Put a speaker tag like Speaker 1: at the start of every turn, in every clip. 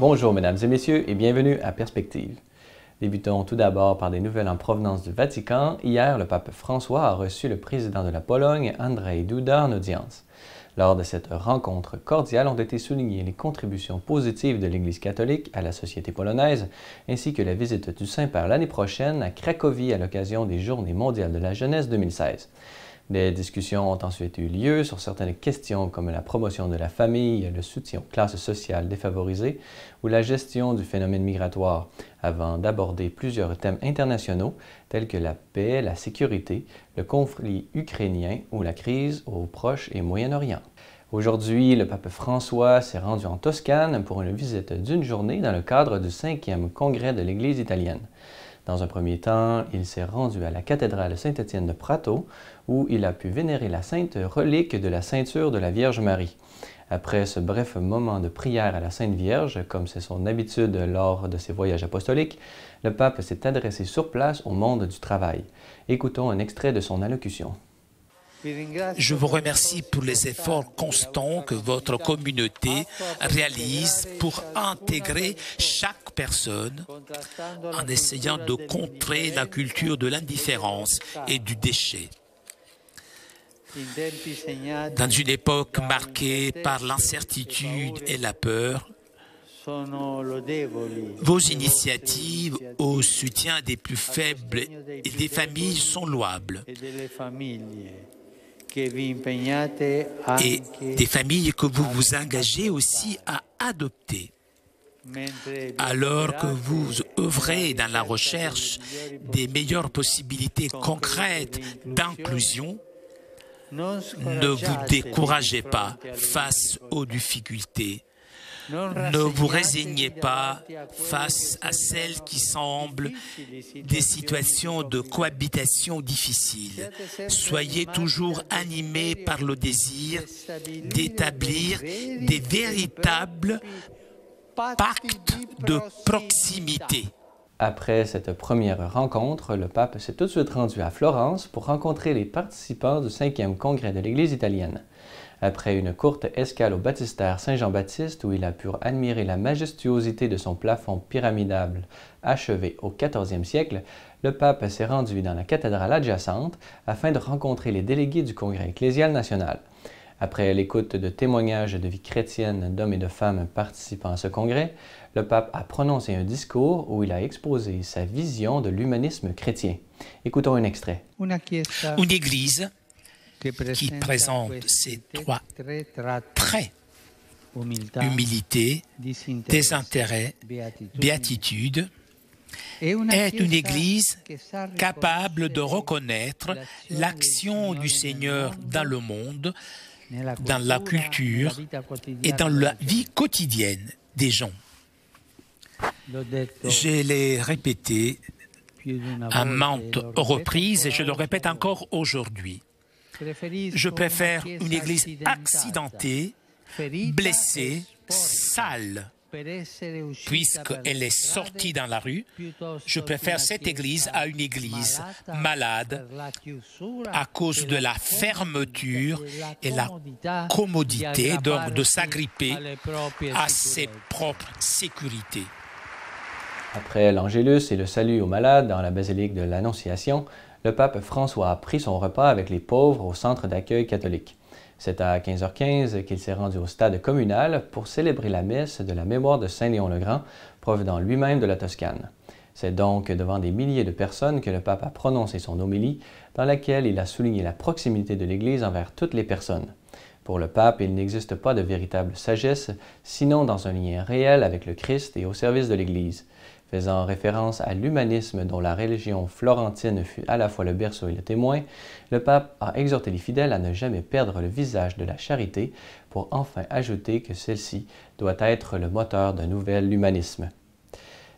Speaker 1: Bonjour mesdames et messieurs et bienvenue à Perspective. Débutons tout d'abord par des nouvelles en provenance du Vatican. Hier, le pape François a reçu le président de la Pologne, Andrzej Duda, en audience. Lors de cette rencontre cordiale ont été soulignées les contributions positives de l'Église catholique à la société polonaise, ainsi que la visite du Saint-Père l'année prochaine à Cracovie à l'occasion des Journées mondiales de la jeunesse 2016. Des discussions ont ensuite eu lieu sur certaines questions comme la promotion de la famille, le soutien aux classes sociales défavorisées ou la gestion du phénomène migratoire, avant d'aborder plusieurs thèmes internationaux tels que la paix, la sécurité, le conflit ukrainien ou la crise au Proche et Moyen-Orient. Aujourd'hui, le pape François s'est rendu en Toscane pour une visite d'une journée dans le cadre du 5e congrès de l'Église italienne. Dans un premier temps, il s'est rendu à la cathédrale Saint-Étienne de Prato, où il a pu vénérer la sainte relique de la ceinture de la Vierge Marie. Après ce bref moment de prière à la Sainte Vierge, comme c'est son habitude lors de ses voyages apostoliques, le pape s'est adressé sur place au monde du travail. Écoutons un extrait de son allocution.
Speaker 2: Je vous remercie pour les efforts constants que votre communauté réalise pour intégrer chaque personne en essayant de contrer la culture de l'indifférence et du déchet. Dans une époque marquée par l'incertitude et la peur, vos initiatives au soutien des plus faibles et des familles sont louables. Et des familles que vous vous engagez aussi à adopter. Alors que vous œuvrez dans la recherche des meilleures possibilités concrètes d'inclusion, ne vous découragez pas face aux difficultés. Ne vous résignez pas face à celles qui semblent des situations de cohabitation difficiles. Soyez toujours animés par le désir d'établir des véritables pactes de proximité.
Speaker 1: Après cette première rencontre, le pape s'est tout de suite rendu à Florence pour rencontrer les participants du 5e congrès de l'Église italienne. Après une courte escale au baptistère Saint-Jean-Baptiste où il a pu admirer la majestuosité de son plafond pyramidal achevé au XIVe siècle, le pape s'est rendu dans la cathédrale adjacente afin de rencontrer les délégués du Congrès ecclésial national. Après l'écoute de témoignages de vie chrétienne d'hommes et de femmes participant à ce congrès, le pape a prononcé un discours où il a exposé sa vision de l'humanisme chrétien. Écoutons un extrait.
Speaker 2: Une église qui présente ces trois traits, humilité, désintérêt, béatitude, est une église capable de reconnaître l'action du Seigneur dans le monde, dans la culture et dans la vie quotidienne des gens. Je l'ai répété à maintes reprises et je le répète encore aujourd'hui. Je préfère une église accidentée, blessée, sale. Puisqu'elle est sortie dans la rue, je préfère cette église à une église malade à cause de la fermeture et la commodité de s'agripper à ses propres sécurités.
Speaker 1: Après l'Angélus et le salut aux malades dans la basilique de l'Annonciation, le pape François a pris son repas avec les pauvres au centre d'accueil catholique. C'est à 15h15 qu'il s'est rendu au stade communal pour célébrer la messe de la mémoire de Saint Léon le Grand, provenant lui-même de la Toscane. C'est donc devant des milliers de personnes que le pape a prononcé son homélie, dans laquelle il a souligné la proximité de l'Église envers toutes les personnes. Pour le pape, il n'existe pas de véritable sagesse, sinon dans un lien réel avec le Christ et au service de l'Église. Faisant référence à l'humanisme dont la religion florentine fut à la fois le berceau et le témoin, le pape a exhorté les fidèles à ne jamais perdre le visage de la charité pour enfin ajouter que celle-ci doit être le moteur d'un nouvel humanisme.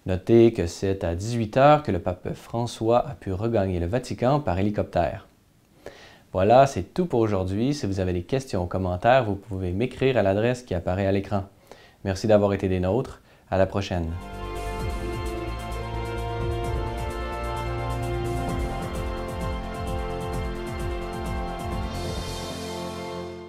Speaker 1: Notez que c'est à 18h que le pape François a pu regagner le Vatican par hélicoptère. Voilà, c'est tout pour aujourd'hui. Si vous avez des questions ou commentaires, vous pouvez m'écrire à l'adresse qui apparaît à l'écran. Merci d'avoir été des nôtres. À la prochaine.